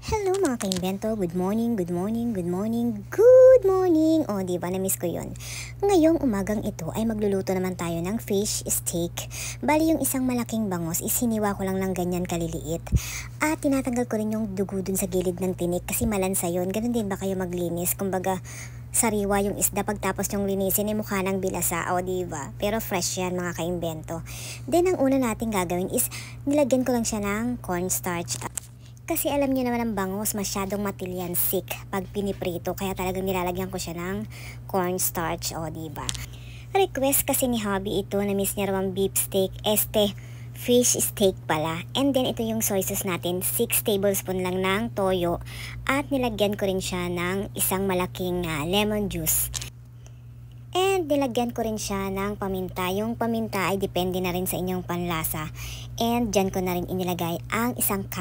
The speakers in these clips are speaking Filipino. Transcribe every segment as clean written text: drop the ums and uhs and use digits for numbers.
Hello mga ka-invento, good morning, good morning, good morning, good morning. O diba, na-miss ko yun. Ngayong umagang ito ay magluluto naman tayo ng fish steak. Bali yung isang malaking bangos is hiniwa ko lang ng ganyan kaliliit. At tinatanggal ko rin yung dugo dun sa gilid ng tinik kasi malansa yun. Ganun din ba kayo maglinis? Kumbaga, sariwa yung isda pagtapos yung linisin ay mukha ng bilasa, o diba? Pero fresh yan mga ka-invento. Then ang una natin gagawin is nilagyan ko lang siya ng cornstarch. Kasi alam niyo naman ang bangus masyadong matilyansik pag piniprito, kaya talagang nilalagyan ko siya ng cornstarch, o diba? Request kasi ni hubby ito, na miss niya raw ang beef steak, fish steak pala. And then ito yung soy sauce natin, 6 tablespoon lang ng toyo, at nilagyan ko rin siya ng isang malaking lemon juice. And nilagyan ko rin siya ng paminta. Yung paminta ay depende na rin sa inyong panlasa. And dyan ko na rin inilagay ang 1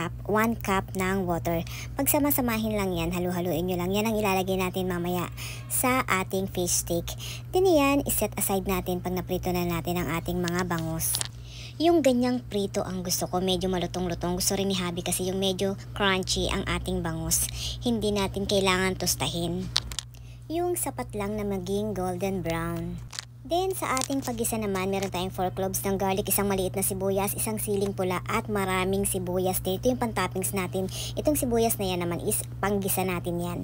cup ng water. Pagsama-samahin lang yan, halu-haluin nyo lang. Yan ang ilalagay natin mamaya sa ating fish steak. Then yan, iset aside natin pag naprito na natin ang ating mga bangus. Yung ganyang prito ang gusto ko, medyo malutong-lutong. Gusto rin ni hubby kasi yung medyo crunchy ang ating bangus. Hindi natin kailangan tostahin. Yung sapat lang na maging golden brown. Then sa ating paggisa naman, meron tayong 4 cloves ng garlic, isang maliit na sibuyas, isang siling pula at maraming sibuyas. Ito yung pantoppings natin. Itong sibuyas na yan naman is panggisa natin yan.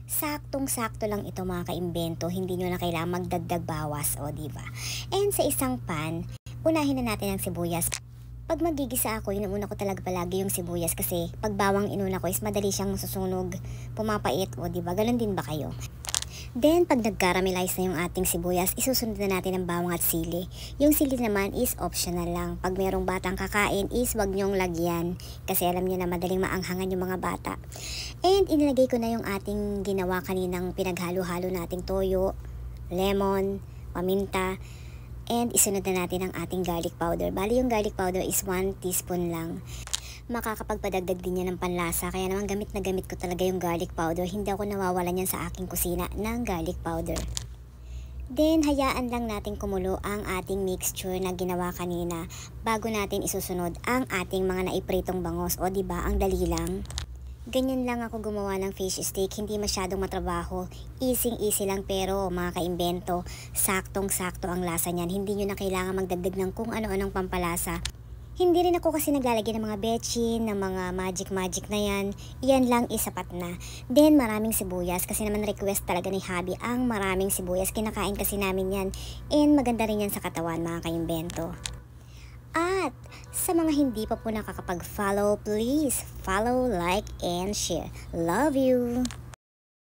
Saktong-sakto lang ito mga ka-imbento, hindi nyo na kailangan magdagdag bawas, o diba? And sa isang pan, unahin na natin ang sibuyas. Pag magigisa ako, inuuna ko talaga palagi yung sibuyas kasi pag bawang inuna ko is madali siyang masusunog, pumapait, o diba? Ganon din ba kayo? Then, pag nag-caramelize na yung ating sibuyas, isusunod na natin ang bawang at sili. Yung sili naman is optional lang. Pag merong batang kakain is wag nyong lagyan. Kasi alam nyo na madaling maanghangan yung mga bata. And inilagay ko na yung ating ginawa kaninang pinaghalo-halo nating toyo, lemon, paminta, and isunod na natin ang ating garlic powder. Bali yung garlic powder is 1 teaspoon lang. Makakapagpadagdag din yan ng panlasa, kaya naman gamit na gamit ko talaga yung garlic powder. Hindi ako nawawalan yan sa aking kusina ng garlic powder. Then hayaan lang natin kumulo ang ating mixture na ginawa kanina bago natin isusunod ang ating mga naipritong bangos, o diba ang dali lang. Ganyan lang ako gumawa ng fish steak, hindi masyadong matrabaho, easy lang, pero mga ka-imbento, saktong-sakto ang lasa niyan. Hindi nyo na kailangan magdagdag ng kung ano-anong pampalasa. Hindi rin ako kasi naglalagay ng mga betchin, ng mga magic na yan. Iyan lang isapat na. Then maraming sibuyas kasi naman request talaga ni hubby ang maraming sibuyas. Kinakain kasi namin yan. And maganda rin yan sa katawan mga ka-imbento. At sa mga hindi pa po nakakapag-follow, please follow, like, and share. Love you!